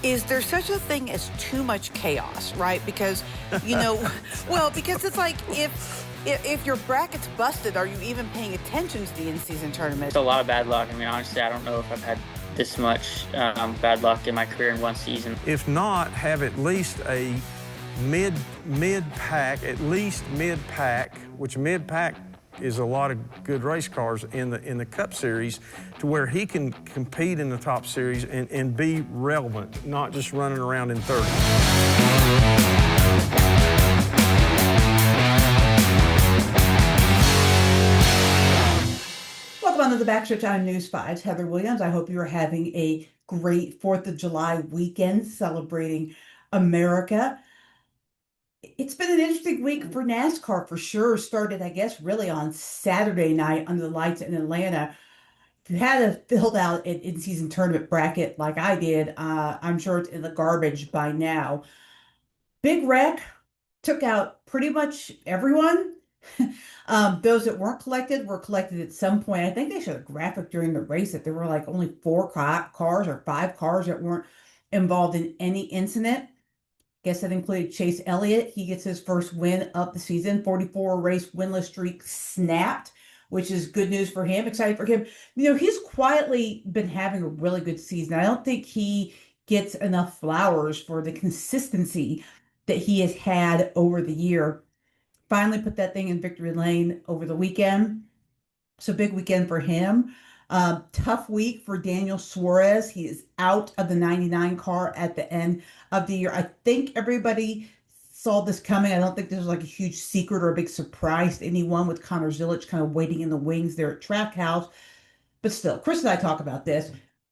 Is there such a thing as too much chaos, right? Because, well, because it's like if your bracket's busted, are you even paying attention to the in-season tournament? It's a lot of bad luck. I mean, honestly, I don't know if I've had this much bad luck in my career in one season. If not, have at least a mid-pack, which mid-pack is a lot of good race cars in the Cup Series, to where he can compete in the top series and be relevant, not just running around in 30. Welcome on to the Backstretch on News 5's Heather Williams. I hope you are having a great 4th of July weekend celebrating America. It's been an interesting week for NASCAR for sure. Started, I guess, really on Saturday night under the lights in Atlanta. If you had a filled out an in-season tournament bracket like I did, I'm sure it's in the garbage by now. Big wreck, took out pretty much everyone. Those that weren't collected were collected at some point. I think they showed a graphic during the race that there were like only 4 cars or 5 cars that weren't involved in any incident. Guess that included Chase Elliott. He gets his first win of the season. 44 race winless streak snapped, which is good news for him. Excited for him. He's quietly been having a really good season. I don't think he gets enough flowers for the consistency that he has had over the year. Finally put that thing in victory lane over the weekend. So big weekend for him. Tough week for Daniel Suarez. He is out of the 99 car at the end of the year. I think everybody saw this coming. I don't think this was like a huge secret or a big surprise to anyone, with Connor Zilic kind of waiting in the wings there at Trackhouse. But still, Chris and I talk about this.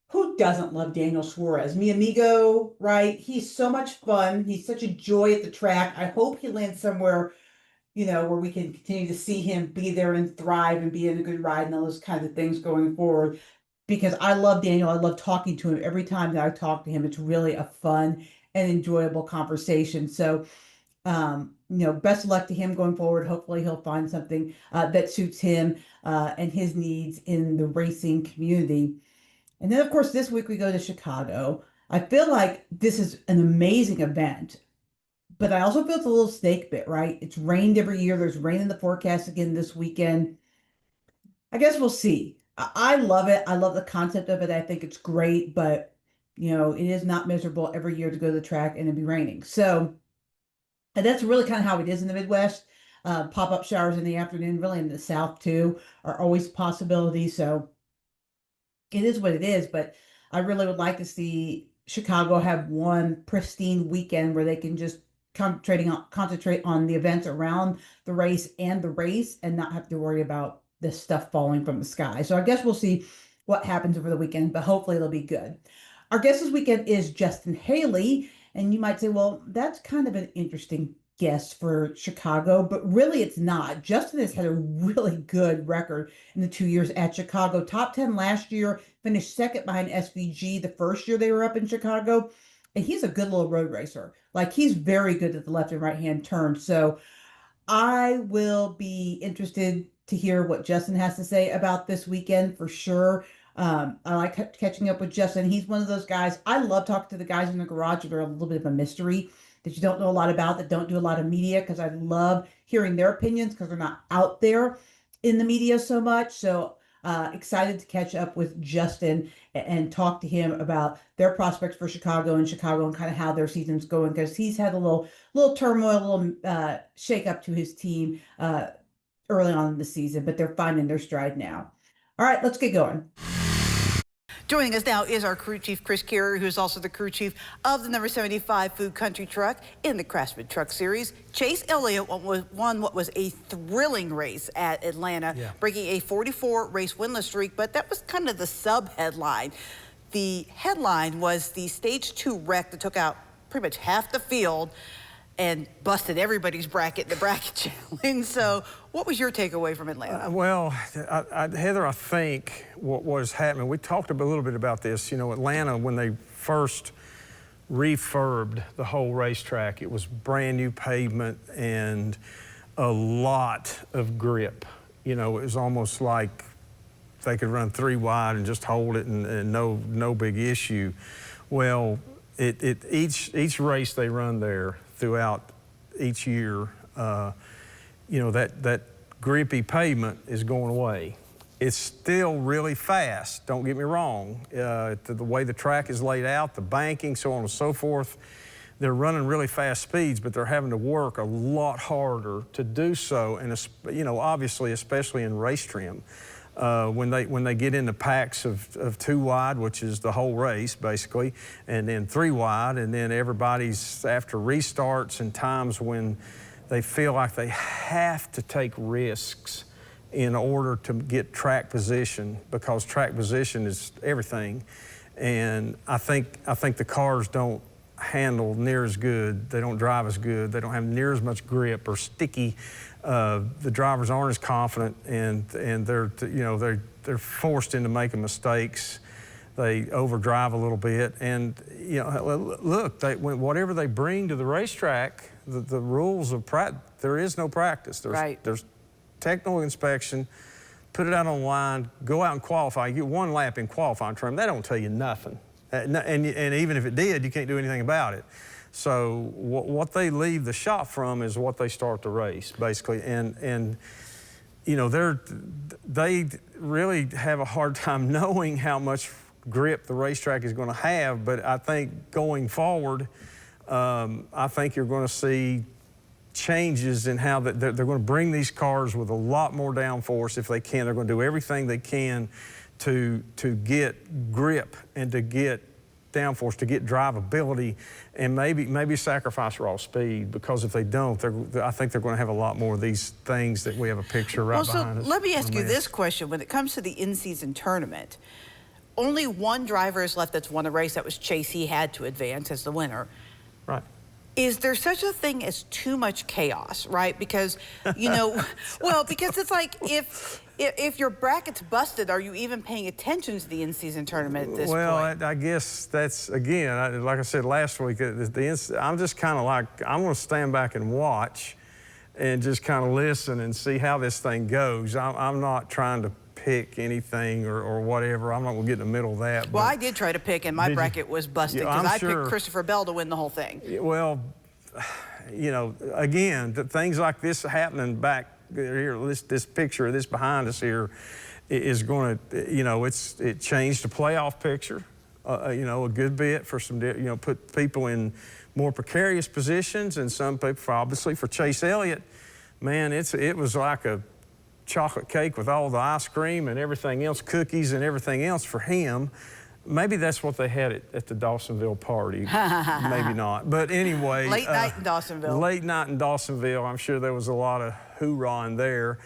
Who doesn't love Daniel Suarez? Mi amigo, right? He's so much fun. He's such a joy at the track. I hope he lands somewhere where we can continue to see him be there and thrive and be in a good ride and all those kinds of things going forward. Because I love Daniel. I love talking to him. Every time that I talk to him, it's really a fun and enjoyable conversation. So, best of luck to him going forward. Hopefully he'll find something that suits him and his needs in the racing community. And then, of course, this week we go to Chicago. I feel like this is an amazing event. But I also feel it's a little snake bit, right? It's rained every year. There's rain in the forecast again this weekend. I guess we'll see. I love it. I love the concept of it. I think it's great, but it is not miserable every year to go to the track and it be raining. So, and that's really kind of how it is in the Midwest. Pop-up showers in the afternoon, really in the South too, are always a possibility. So it is what it is, but I really would like to see Chicago have one pristine weekend where they can just concentrate on the events around the race and not have to worry about this stuff falling from the sky. So I guess we'll see what happens over the weekend, but hopefully it'll be good. Our guest this weekend is Justin Haley, and you might say, well, that's kind of an interesting guest for Chicago, but really it's not. Justin has had a really good record in the 2 years at Chicago. Top 10 last year, finished second behind SVG the first year they were up in Chicago. And he's a good little road racer. Like, he's very good at the left and right hand turn. So I will be interested to hear what Justin has to say about this weekend for sure. I like catching up with Justin. He's one of those guys. I love talking to the guys in the garage that are a little bit of a mystery, that you don't know a lot about, that don't do a lot of media, because I love hearing their opinions because they're not out there in the media so much. So excited to catch up with Justin and talk to him about their prospects for Chicago and kind of how their season's going, because he's had a little turmoil, a little shake up to his team early on in the season, but they're finding their stride now. All right, let's get going. Joining us now is our crew chief, Chris Carrier, who's also the crew chief of the number 75 Food Country Truck in the Craftsman Truck Series. Chase Elliott won what was a thrilling race at Atlanta, breaking a 44 race winless streak, but that was kind of the sub-headline. The headline was the stage 2 wreck that took out pretty much half the field and busted everybody's bracket, the bracket challenge. So what was your takeaway from Atlanta? Well, Heather, I think what was happening, we talked a little bit about this. Atlanta, when they first refurbed the whole racetrack, it was brand new pavement and a lot of grip. It was almost like they could run 3 wide and just hold it and no big issue. Well, each race they run there throughout each year, you know, that grippy pavement is going away. It's still really fast, don't get me wrong. The way the track is laid out, the banking, so on and so forth, they're running really fast speeds, but they're having to work a lot harder to do so, and you know, obviously, especially in race trim. When they get into packs of 2 wide, which is the whole race basically, and then 3 wide, and then everybody's after restarts and times when they feel like they have to take risks in order to get track position, because track position is everything. And I think the cars don't handle near as good. They don't drive as good. They don't have near as much grip or sticky. The drivers aren't as confident, and they're, you know, they're forced into making mistakes. They overdrive a little bit, and you know, look, whatever they bring to the racetrack, the rules of practice, there is no practice. There's technical inspection, put it out on the line, go out and qualify. You get 1 lap in qualifying trim. That don't tell you nothing. And even if it did, you can't do anything about it. So what they leave the shop from is what they start the race, basically. And you know, they really have a hard time knowing how much grip the racetrack is going to have. But I think going forward, I think you're going to see changes in how they're going to bring these cars with a lot more downforce if they can. They're going to do everything they can to get grip and to get downforce, to get drivability, and maybe sacrifice raw speed, because if they don't, I think they're going to have a lot more of these things that we have a picture right behind us. Let me ask you this question. When it comes to the in-season tournament, only 1 driver is left that's won a race. That was Chase. He had to advance as the winner. Right. Is there such a thing as too much chaos, right? Because, you know, well, because it's like if your bracket's busted, are you even paying attention to the in-season tournament at this point? Well, I guess that's, again, like I said last week, I'm just kind of like, I'm going to stand back and watch and just kind of listen and see how this thing goes. I'm not trying to pick anything or whatever. I'm not going to get in the middle of that. Well, I did try to pick, and my bracket was busted because I picked Christopher Bell to win the whole thing. Well, you know, again, things like this happening back here, this picture, this behind us here, is going to, you know, it changed the playoff picture, you know, a good bit for some, you know, put people in more precarious positions, and some people, obviously, for Chase Elliott, man, it was like a chocolate cake with all the ice cream and everything else, cookies and everything else for him. Maybe that's what they had at the Dawsonville party. Maybe not. But anyway. Late night in Dawsonville. Late night in Dawsonville. I'm sure there was a lot of hoorah there.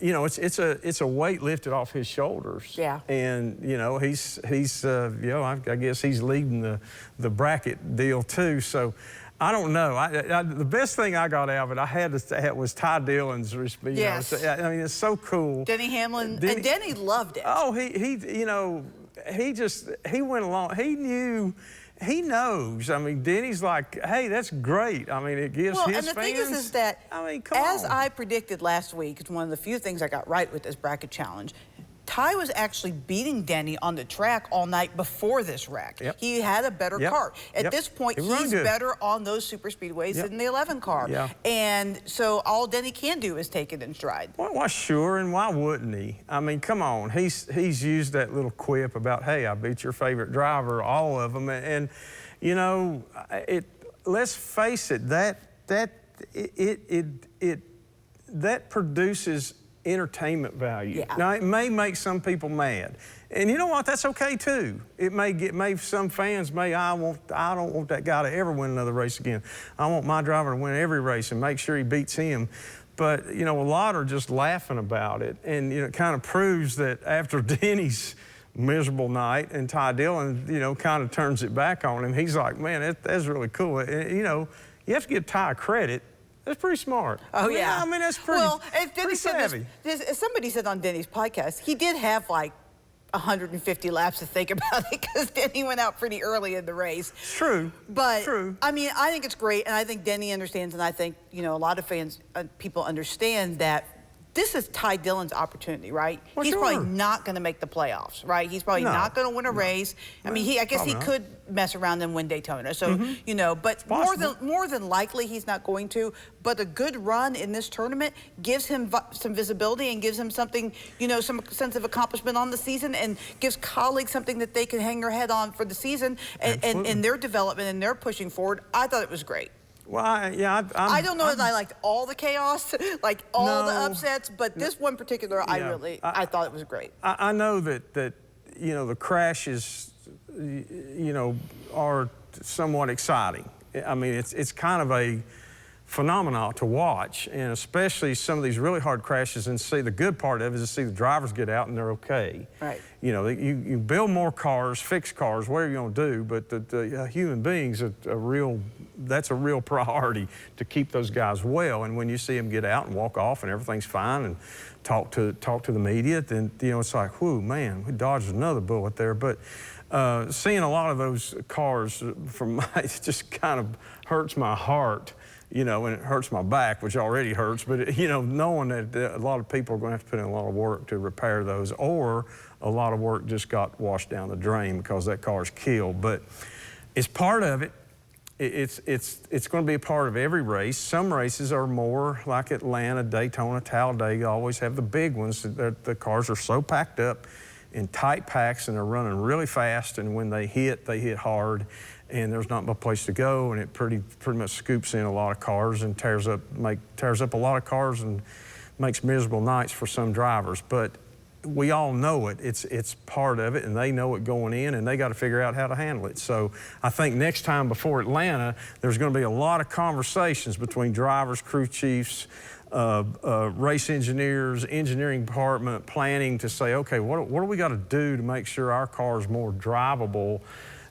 You know, it's a weight lifted off his shoulders. Yeah. And, you know, he's you know, I guess he's leading the bracket deal too. So I don't know. The best thing I got out of it, was Ty Dillon's. Yes. Know, I mean, it's so cool. Denny Hamlin, and Denny loved it. Oh, he you know, he went along. He knows. I mean, Denny's like, hey, that's great. I mean, it gives his fans. Well, and the thing is that, I mean, come as on. I predicted last week, it's one of the few things I got right with this bracket challenge. Ty was actually beating Denny on the track all night before this wreck. Yep. He had a better car. At this point, he's better on those super speedways than the 11 car. Yeah. And so all Denny can do is take it in stride. Well, sure, and why wouldn't he? I mean, come on. He's used that little quip about, hey, I beat your favorite driver, all of them. And you know, let's face it, that produces entertainment value. Yeah. Now, it may make some people mad, and you know what? That's okay too. It may some fans may, I don't want that guy to ever win another race again. I want my driver to win every race and make sure he beats him. But you know, a lot are just laughing about it, and you know, it kind of proves that after Denny's miserable night and Ty Dillon, you know, kind of turns it back on him, he's like, man, that's really cool. And, you know, you have to give Ty credit. That's pretty smart. Oh, yeah. I mean, that's pretty savvy. Somebody said on Denny's podcast, he did have like 150 laps to think about it because Denny went out pretty early in the race. True. But, I mean, I think it's great, and I think Denny understands, and I think, you know, a lot of people understand that this is Ty Dillon's opportunity, right? Well, He's sure. probably not going to make the playoffs, right? He's probably not going to win a race. I mean, I guess he could mess around and win Daytona. So, you know, but more than likely he's not going to. But a good run in this tournament gives him some visibility and gives him something, you know, some sense of accomplishment on the season, and gives colleagues something that they can hang their head on for the season and their development and their pushing forward. I thought it was great. Well, I don't know that I liked all the chaos, like all the upsets, but this one particular, I thought it was great. I know that you know, the crashes, you know, are somewhat exciting. I mean, it's kind of a phenomenon to watch, and especially some of these really hard crashes, and see the good part of it is to see the drivers get out and they're okay. Right. You know, you build more cars, fix cars, whatever you're gonna do, but the human beings are that's a real priority to keep those guys well. And when you see them get out and walk off and everything's fine and talk to the media, then, you know, it's like, whoo, man, we dodged another bullet there. But seeing a lot of those cars it just kind of hurts my heart. You know, and it hurts my back, which already hurts, but, you know, knowing that a lot of people are going to have to put in a lot of work to repair those, or a lot of work just got washed down the drain because that car's killed. But it's part of it. It's going to be a part of every race. Some races are more like Atlanta, Daytona, Talladega, always have the big ones. The cars are so packed up in tight packs and they're running really fast, and when they hit hard. And there's not much place to go, and it pretty much scoops in a lot of cars and tears up a lot of cars and makes miserable nights for some drivers. But we all know it. It's part of it, and they know it going in, and they got to figure out how to handle it. So I think next time before Atlanta, there's going to be a lot of conversations between drivers, crew chiefs, race engineers, engineering department, planning to say, okay, what do we got to do to make sure our car is more drivable?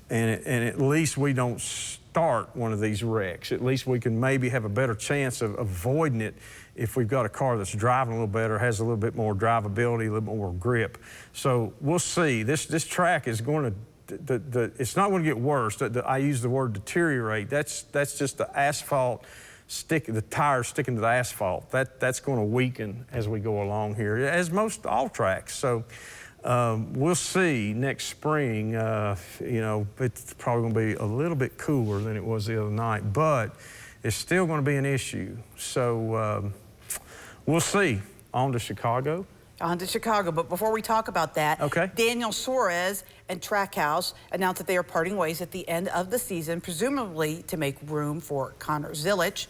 And at least we don't start one of these wrecks. At least we can maybe have a better chance of avoiding it if we've got a car that's driving a little better, has a little bit more drivability, a little more grip. So we'll see. This track is going to, it's not going to get worse. I use the word deteriorate. That's just the asphalt the tires sticking to the asphalt. That's going to weaken as we go along here, as all tracks. So. We'll see next spring. You know, it's probably going to be a little bit cooler than it was the other night, but it's still going to be an issue. So we'll see. On to Chicago. On to Chicago, but before we talk about that, okay. Daniel Suarez and Trackhouse announced that they are parting ways at the end of the season, presumably to make room for Connor Zilisch.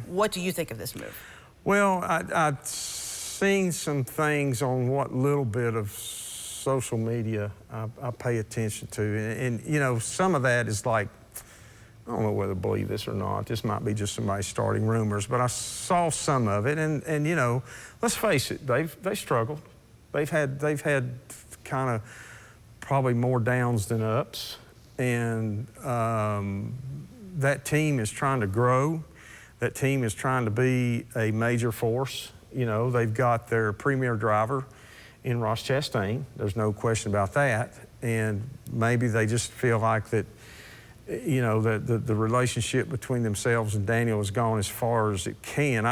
What do you think of this move? Well, I've seen some things on what little bit of social media I pay attention to, and you know, some of that is like, I don't know whether to believe this or not. This might be just somebody starting rumors, but I saw some of it, and you know, let's face it, they struggled. They've had kind of probably more downs than ups, and that team is trying to grow. That team is trying to be a major force. You know, they've got their premier driver in Ross Chastain. There's no question about that. And maybe they just feel like that, you know, the relationship between themselves and Daniel has gone as far as it can.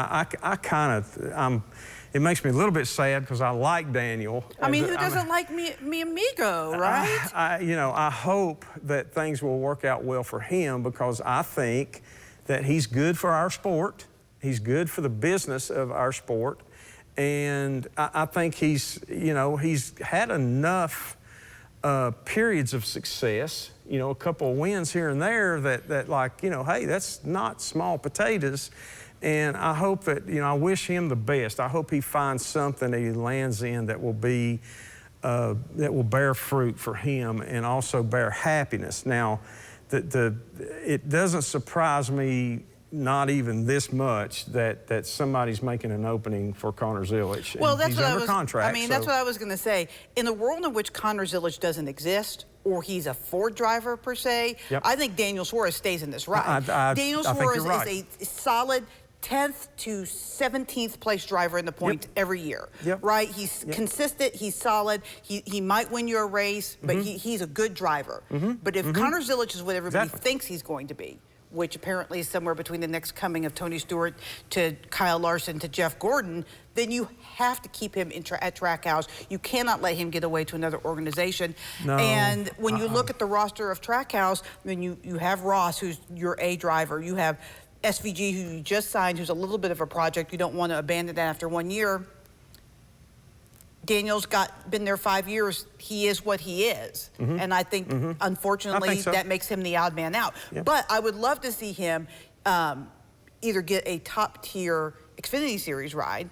It makes me a little bit sad because I like Daniel. I mean, who doesn't like mi amigo, right? You know, I hope that things will work out well for him, because I think that he's good for our sport. He's good for the business of our sport. And I think he's had enough periods of success, you know, a couple of wins here and there that like, you know, hey, that's not small potatoes. And I hope that, you know, I wish him the best. I hope he finds something that he lands in that will be, that will bear fruit for him and also bear happiness. Now, it doesn't surprise me, not even this much, that somebody's making an opening for Connor Zilisch. Well, that's he's what under contract. I mean, that's what I was going to say. In a world in which Connor Zilisch doesn't exist, or he's a Ford driver per se, I think Daniel Suarez stays in this ride. Daniel Suarez is a solid 10th to 17th place driver in the points every year, right? He's consistent, he's solid, he might win you a race, but he's a good driver. But if Connor Zilisch is what everybody thinks he's going to be, which apparently is somewhere between the next coming of Tony Stewart to Kyle Larson to Jeff Gordon, then you have to keep him at Trackhouse. You cannot let him get away to another organization. No. And when you look at the roster of Trackhouse, I mean, you have Ross, who's your A driver. You have SVG, who you just signed, who's a little bit of a project. You don't want to abandon that after 1 year. Daniel's been there 5 years. He is what he is. And I think, unfortunately, that makes him the odd man out. Yeah. But I would love to see him either get a top-tier Xfinity Series ride,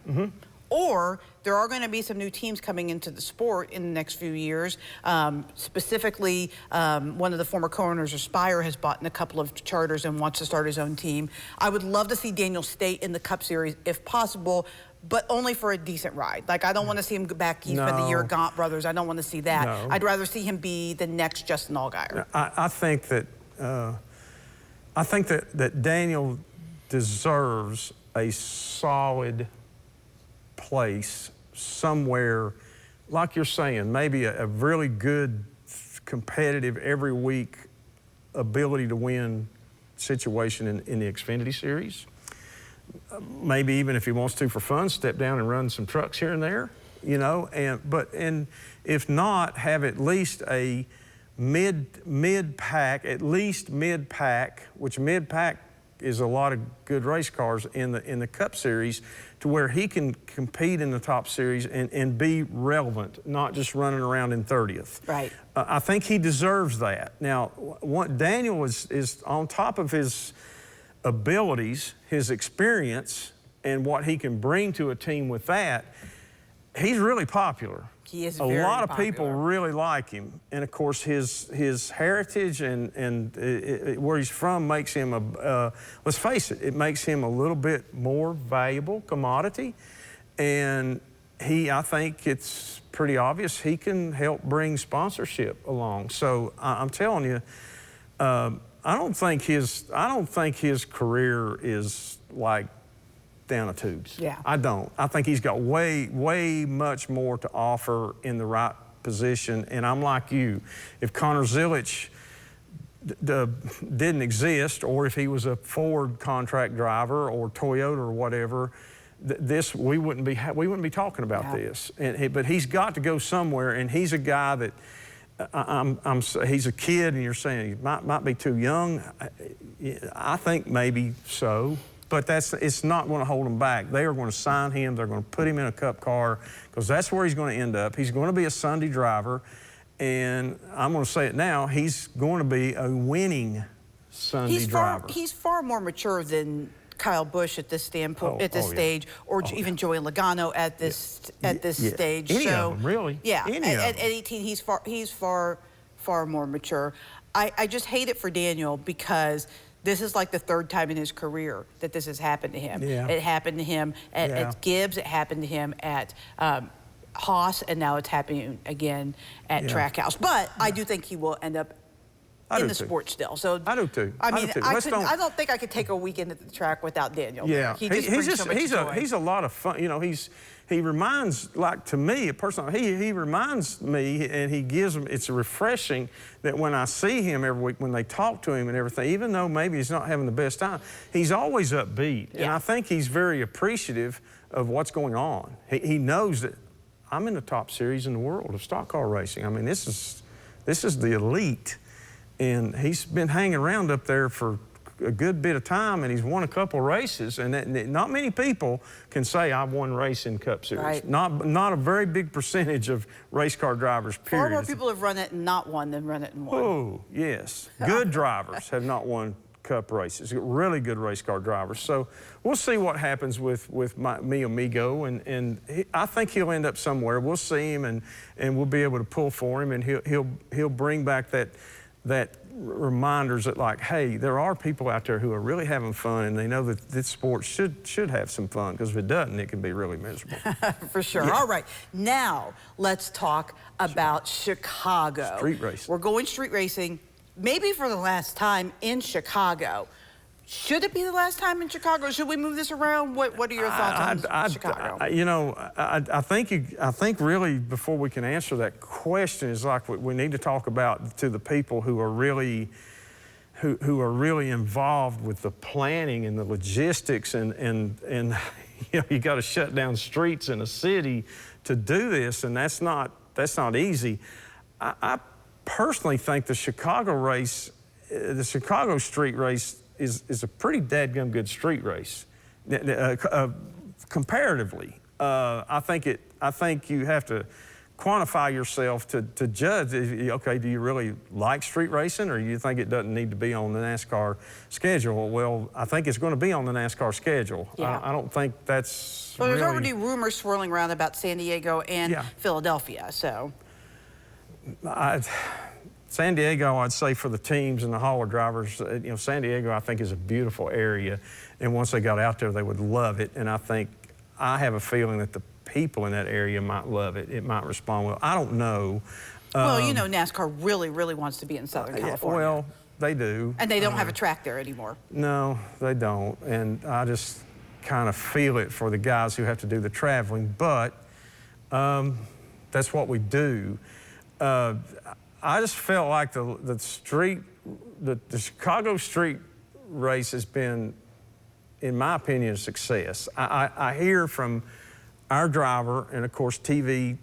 or there are going to be some new teams coming into the sport in the next few years. Specifically, one of the former co-owners of Spire has bought in a couple of charters and wants to start his own team. I would love to see Daniel stay in the Cup Series if possible, but only for a decent ride. Like, I don't want to see him go back. He's been the year Gaunt brothers. I don't want to see that. No. I'd rather see him be the next Justin Allgaier. I think that Daniel deserves a solid place somewhere, like you're saying, maybe a really good, competitive, every week ability to win situation in the Xfinity Series. Maybe even if he wants to for fun, step down and run some trucks here and there, you know. And if not, have at least a mid-pack, which mid-pack is a lot of good race cars in the Cup Series, to where he can compete in the top series and be relevant, not just running around in 30th. Right. I think he deserves that. Now, Daniel is on top of his abilities, his experience, and what he can bring to a team with that. He's really popular. He is a very lot of popular. people really like him, and of course his heritage and where he's from makes him let's face it, it makes him a little bit more valuable commodity, and I think it's pretty obvious he can help bring sponsorship along. So I'm telling you, I don't think his career is like down the tubes. Yeah. I don't. I think he's got way much more to offer in the right position. And I'm like you. If Connor Zilic didn't exist, or if he was a Ford contract driver or Toyota or whatever, we wouldn't be talking about this. But he's got to go somewhere, and he's a guy that he's a kid, and you're saying he might be too young. I think maybe so, but it's not going to hold him back. They are going to sign him. They're going to put him in a Cup car, because that's where he's going to end up. He's going to be a Sunday driver, and I'm going to say it now, he's going to be a winning Sunday driver. He's far more mature than Kyle Busch at this standpoint, stage, or even Joey Logano at this stage. Any of them, really. Yeah, at 18, 18, he's far more mature. I just hate it for Daniel, because this is like the third time in his career that this has happened to him. Yeah. It happened to him at Gibbs, it happened to him at Haas, and now it's happening again at Trackhouse. But I do think he will end up in the sport still. So I do too. I mean, I don't think I could take a weekend at the track without Daniel. Yeah, he's a lot of fun. You know, he reminds, like, to me, a person. He reminds me, and he gives them. It's refreshing that when I see him every week, when they talk to him and everything, even though maybe he's not having the best time, he's always upbeat, and I think he's very appreciative of what's going on. He knows that I'm in the top series in the world of stock car racing. I mean, this is the elite. And he's been hanging around up there for a good bit of time, and he's won a couple races. And not many people can say, I've won race in Cup Series. Right. Not a very big percentage of race car drivers, period. Far more people have run it and not won than run it and won. Oh, yes. Good drivers have not won Cup races. Really good race car drivers. So we'll see what happens with mi amigo, and I think he'll end up somewhere. We'll see him, and we'll be able to pull for him, and he'll bring back that reminders that, like, hey, there are people out there who are really having fun, and they know that this sport should have some fun, because if it doesn't, it can be really miserable. For sure. Yeah. All right, now let's talk about Chicago. Street racing. We're going street racing, maybe for the last time in Chicago. Should it be the last time in Chicago? Should we move this around? What are your thoughts on Chicago? You know, I think really before we can answer that question is, like, we need to talk about to the people who are really who are really involved with the planning and the logistics and you know, you got to shut down streets in a city to do this, and that's not easy. I personally think the Chicago race, the Chicago street race is a pretty dadgum good street race, comparatively. I think you have to quantify yourself to judge, okay, do you really like street racing, or you think it doesn't need to be on the NASCAR schedule? Well, I think it's going to be on the NASCAR schedule. Yeah. I don't think that's Well, there's really... already rumors swirling around about San Diego and Philadelphia, so. San Diego, I'd say for the teams and the hauler drivers, you know, San Diego, I think is a beautiful area. And once they got out there, they would love it. And I have a feeling that the people in that area might love it. It might respond well. I don't know. Well, you know, NASCAR really, really wants to be in Southern California. Well, they do. And they don't have a track there anymore. No, they don't. And I just kind of feel it for the guys who have to do the traveling. But that's what we do. I just felt like the Chicago street race has been, in my opinion, a success. I hear from our driver and, of course, TV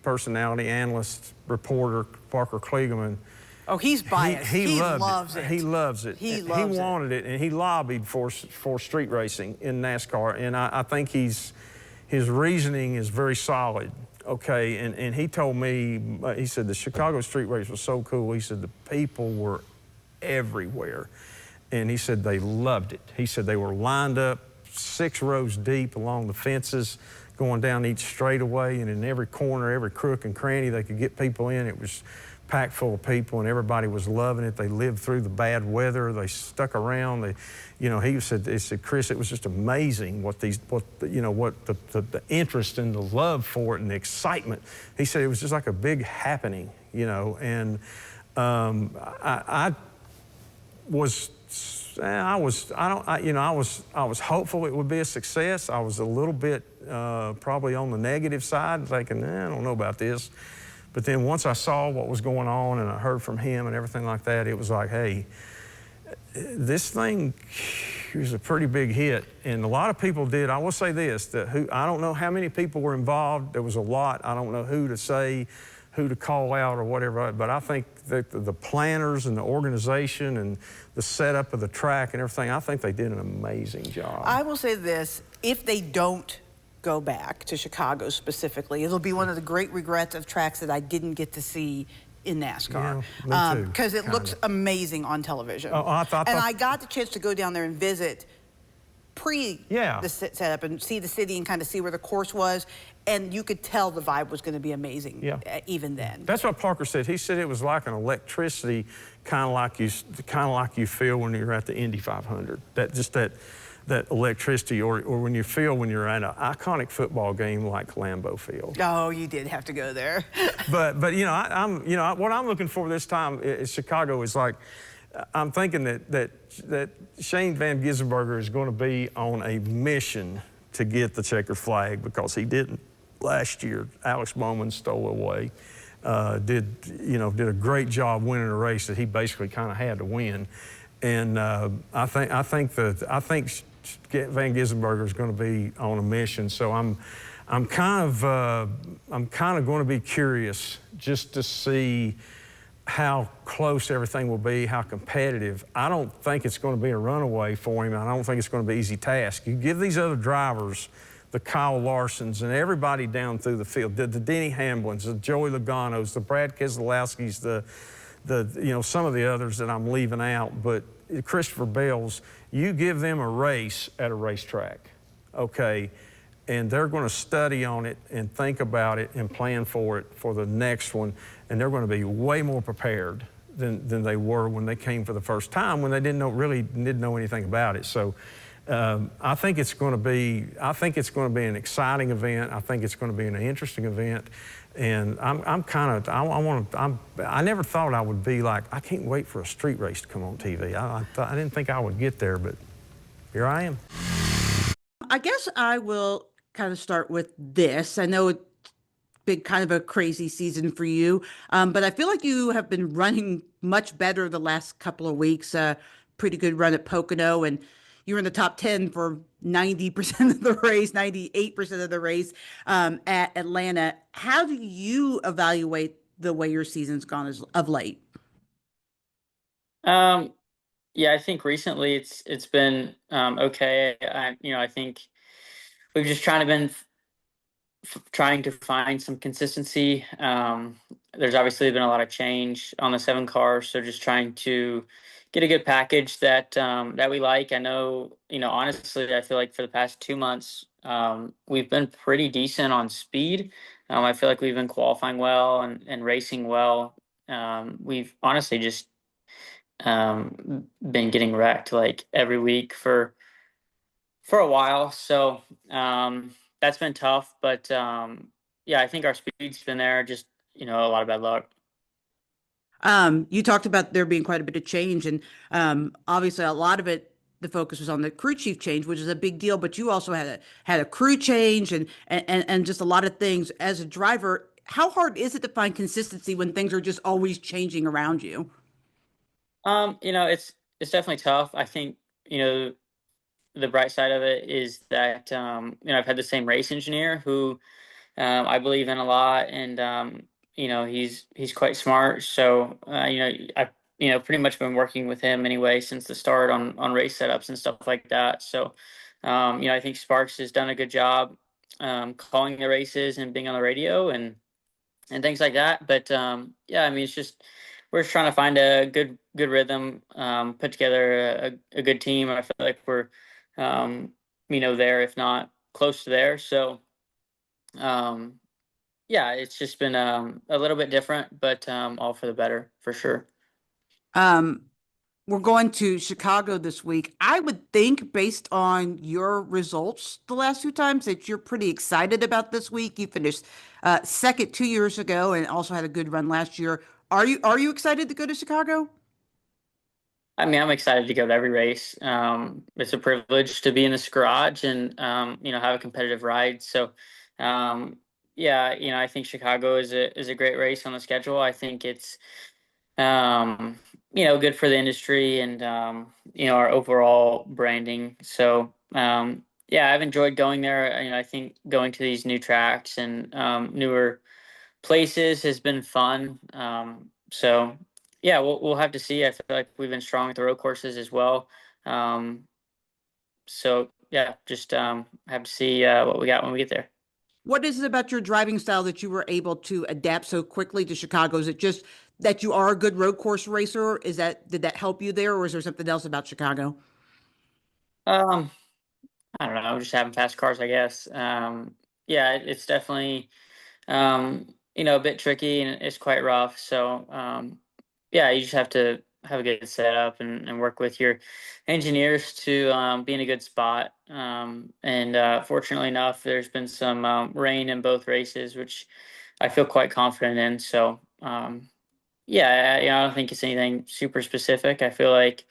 personality, analyst, reporter, Parker Kligerman. Oh, he's biased. He loves it. He loves it. He loves it. He wanted it, and he lobbied for street racing in NASCAR. And I think his reasoning is very solid. Okay, and he told me, he said the Chicago street race was so cool. He said the people were everywhere. And he said they loved it. He said they were lined up 6 rows deep along the fences, going down each straightaway, and in every corner, every crook and cranny, they could get people in. It was packed full of people, and everybody was loving it. They lived through the bad weather. They stuck around. You know, he said, Chris, it was just amazing what the interest and the love for it and the excitement. He said it was just like a big happening, you know. And I was hopeful it would be a success. I was a little bit probably on the negative side, thinking, I don't know about this. But then once I saw what was going on and I heard from him and everything like that, it was like, hey, this thing was a pretty big hit. And a lot of people did. I will say this, I don't know how many people were involved. There was a lot. I don't know who to say, who to call out or whatever. But I think that the planners and the organization and the setup of the track and everything, I think they did an amazing job. I will say this, if they don't go back to Chicago specifically, it'll be one of the great regrets of tracks that I didn't get to see in NASCAR. Yeah, me too, because it looks amazing on television. Oh, I got the chance to go down there and visit the setup and see the city and kind of see where the course was, and you could tell the vibe was going to be amazing even then. That's what Parker said. He said it was like an electricity, kind of like you feel when you're at the Indy 500. That electricity, or when you feel when you're at an iconic football game like Lambeau Field. Oh, you did have to go there. but you know, what I'm looking for this time is Chicago is like, I'm thinking that Shane Van Gisbergen is going to be on a mission to get the checkered flag, because he didn't last year. Alex Bowman stole away. Did a great job winning a race that he basically kind of had to win. And I think Van Gisbergen is going to be on a mission. So I'm kind of going to be curious just to see how close everything will be, how competitive. I don't think it's going to be a runaway for him. I don't think it's going to be an easy task. You give these other drivers, the Kyle Larsons and everybody down through the field, the Denny Hamlins, the Joey Logano's, the Brad Keselowski's, some of the others that I'm leaving out, but Christopher Bell's, you give them a race at a racetrack, okay, and they're going to study on it and think about it and plan for it for the next one, and they're going to be way more prepared than they were when they came for the first time, when they didn't know anything about it. So I think it's going to be an exciting event. I think it's going to be an interesting event. And I never thought I would be like, I can't wait for a street race to come on TV. I didn't think I would get there, but here I am. I guess I will kind of start with this. I know been kind of a crazy season for you. But I feel like you have been running much better the last couple of weeks. Pretty good run at Pocono, and you were in the top 10 for 90% of the race, 98% of the race at Atlanta. How do you evaluate the way your season's gone of late? Um, yeah, I think recently it's been okay. I think we've just trying to been trying to find some consistency. There's obviously been a lot of change on the 7 car, so just trying to get a good package that we like. I know, honestly, I feel like for the past 2 months, we've been pretty decent on speed. I feel like we've been qualifying well and racing well. We've honestly just been getting wrecked like every week for a while. So that's been tough. But yeah, I think our speed's been there. Just a lot of bad luck. You talked about there being quite a bit of change, and obviously a lot of it, the focus was on the crew chief change, which is a big deal. But you also had a crew change and just a lot of things as a driver. How hard is it to find consistency when things are just always changing around you? It's definitely tough. I think the bright side of it is that I've had the same race engineer who I believe in a lot, and he's quite smart. So I pretty much been working with him anyway since the start on race setups and stuff like that. So I think Sparks has done a good job calling the races and being on the radio and things like that. But yeah, I mean, it's just we're just trying to find a good rhythm, put together a good team. I feel like we're there, if not close to there. So um, yeah, it's just been a little bit different, but all for the better for sure. Um, we're going to Chicago this week. I would think, based on your results the last 2 times, that you're pretty excited about this week. You finished second 2 years ago and also had a good run last year. Are you excited to go to Chicago? I mean, I'm excited to go to every race. It's a privilege to be in this garage and have a competitive ride. So, um, yeah, I think Chicago is a great race on the schedule. I think it's um, good for the industry and our overall branding. So, yeah, I've enjoyed going there. I think going to these new tracks and newer places has been fun. So yeah, we'll have to see. I feel like we've been strong at the road courses as well. Um, so yeah, just have to see what we got when we get there. What is it about your driving style that you were able to adapt so quickly to Chicago? Is it just that you are a good road course racer? Did that help you there, or is there something else about Chicago? Um, I don't know, just having fast cars, I guess. Yeah, it's definitely a bit tricky and it's quite rough. So yeah, you just have to have a good setup and work with your engineers to be in a good spot. And fortunately enough, there's been some rain in both races, which I feel quite confident in. So yeah, I don't think it's anything super specific. I feel like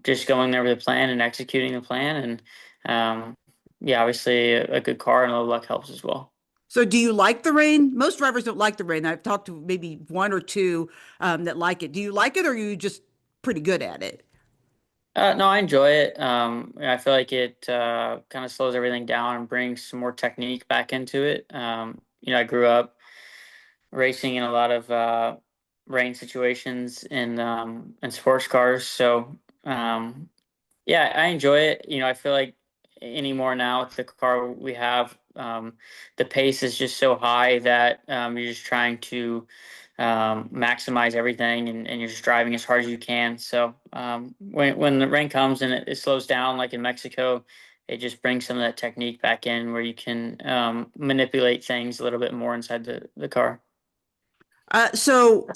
just going there with a plan and executing the plan, and yeah, obviously a good car and a little luck helps as well. So, do you like the rain? Most drivers don't like the rain. I've talked to maybe one or two that like it. Do you like it, or are you just pretty good at it? No, I enjoy it. I feel like it kind of slows everything down and brings some more technique back into it. I grew up racing in a lot of rain situations in sports cars, so yeah, I enjoy it. I feel like anymore now with the car we have, the pace is just so high that you're just trying to maximize everything and you're just driving as hard as you can. So when the rain comes and it slows down, like in Mexico, it just brings some of that technique back in where you can manipulate things a little bit more inside the car. So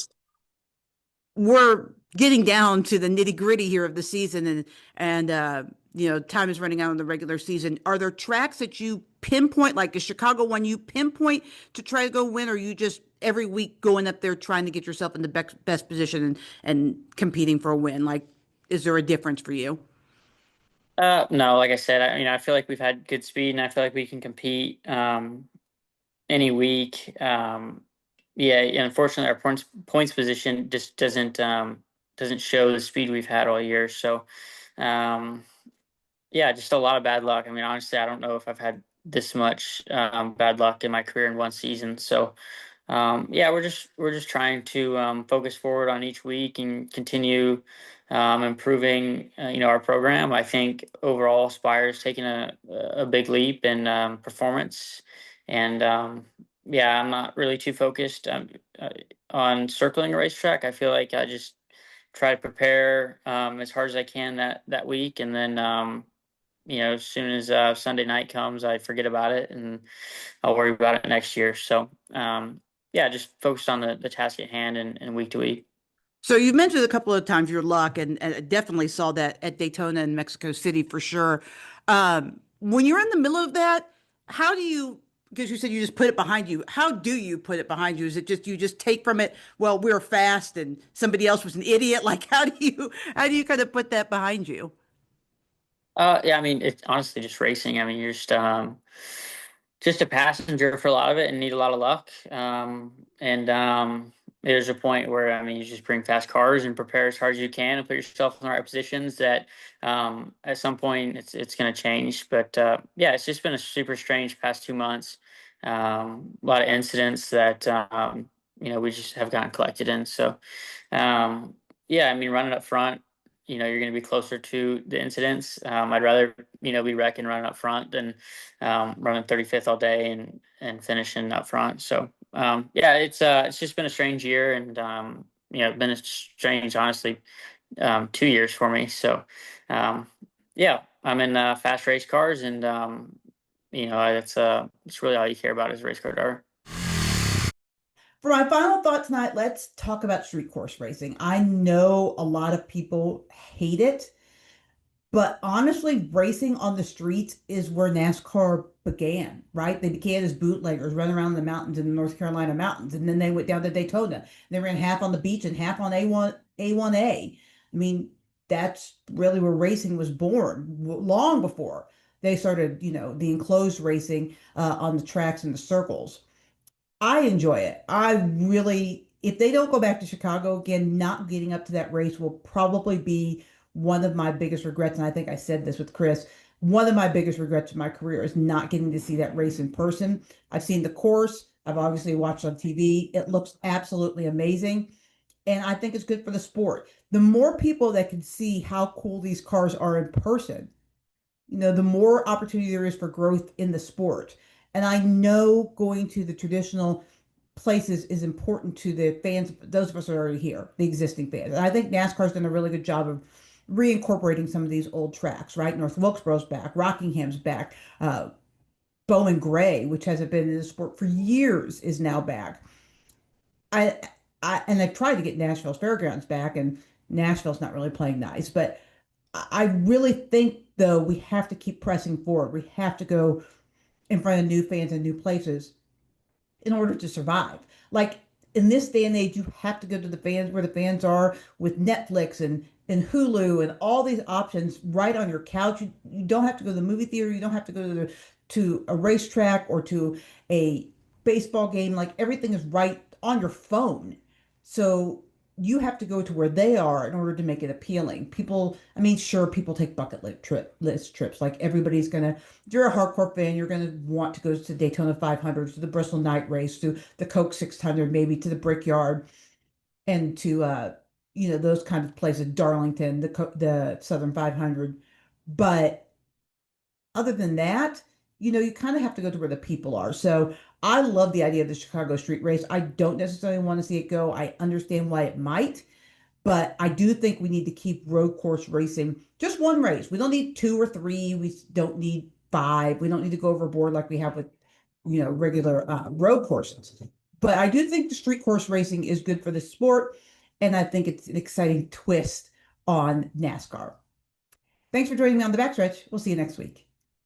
we're getting down to the nitty gritty here of the season, and time is running out in the regular season. Are there tracks that you pinpoint, like a Chicago one, you pinpoint to try to go win, or you just every week going up there trying to get yourself in the best position and competing for a win? Like, is there a difference for you? No, like I said, I feel like we've had good speed and I feel like we can compete. any week. Yeah, unfortunately, our points position just doesn't show the speed we've had all year. So, um, yeah, just a lot of bad luck. I mean, honestly, I don't know if I've had this much bad luck in my career in one season. So, yeah, we're just trying to focus forward on each week and continue improving, our program. I think overall, Spire's taken a big leap in performance, and yeah, I'm not really too focused uh, on circling a racetrack. I feel like I just try to prepare as hard as I can that week, and then as soon as Sunday night comes, I forget about it and I'll worry about it next year. So, yeah, just focused on the task at hand and week to week. So you've mentioned a couple of times your luck, and I definitely saw that at Daytona and Mexico City for sure. When you're in the middle of that, how do you? Because you said you just put it behind you. How do you put it behind you? Is it just you just take from it? Well, we're fast, and somebody else was an idiot. Like how do you kind of put that behind you? Yeah, I mean, it's honestly just racing. I mean, you're just a passenger for a lot of it and need a lot of luck. And there's a point where, I mean, you just bring fast cars and prepare as hard as you can and put yourself in the right positions that at some point it's going to change. But yeah, it's just been a super strange past 2 months. A lot of incidents that, we just have gotten collected in. So, um, yeah, I mean, running up front, you're going to be closer to the incidents. I'd rather, be wrecking running up front than running 35th all day and finishing up front. So yeah, it's just been a strange year, and been a strange, honestly, 2 years for me. So yeah, I'm in fast race cars, and it's really all you care about as a race car driver. For my final thought tonight, let's talk about street course racing. I know a lot of people hate it, but honestly, racing on the streets is where NASCAR began, right? They began as bootleggers running around the mountains in the North Carolina mountains, and then they went down to Daytona. They ran half on the beach and half on A1A. I mean, that's really where racing was born, long before they started, the enclosed racing on the tracks and the circles. I enjoy it. I really, if they don't go back to Chicago again, not getting up to that race will probably be one of my biggest regrets. And I think I said this with Chris. One of my biggest regrets in my career is not getting to see that race in person. I've seen the course. I've obviously watched on TV. It looks absolutely amazing. And I think it's good for the sport. The more people that can see how cool these cars are in person, the more opportunity there is for growth in the sport. And I know going to the traditional places is important to the fans, those of us that are already here, the existing fans. And I think NASCAR's done a really good job of reincorporating some of these old tracks, right? North Wilkesboro's back, Rockingham's back, Bowman Gray, which hasn't been in the sport for years, is now back. I, and I've tried to get Nashville's Fairgrounds back, and Nashville's not really playing nice, but I really think, though, we have to keep pressing forward. We have to go in front of new fans and new places in order to survive. Like in this day and age, you have to go to the fans where the fans are with Netflix and Hulu and all these options right on your couch. You don't have to go to the movie theater. You don't have to go to a racetrack or to a baseball game. Like everything is right on your phone. So you have to go to where they are in order to make it appealing. People, I mean, sure, people take list trips. Like everybody's gonna, if you're a hardcore fan, you're gonna want to go to Daytona 500, to the Bristol Night Race, to the Coke 600, maybe to the Brickyard, and to those kind of places, Darlington, the Southern 500. But other than that, you kind of have to go to where the people are. So I love the idea of the Chicago street race. I don't necessarily want to see it go. I understand why it might, but I do think we need to keep road course racing. Just one race. We don't need two or three. We don't need five. We don't need to go overboard like we have with, regular road courses. But I do think the street course racing is good for the sport, and I think it's an exciting twist on NASCAR. Thanks for joining me on the Backstretch. We'll see you next week.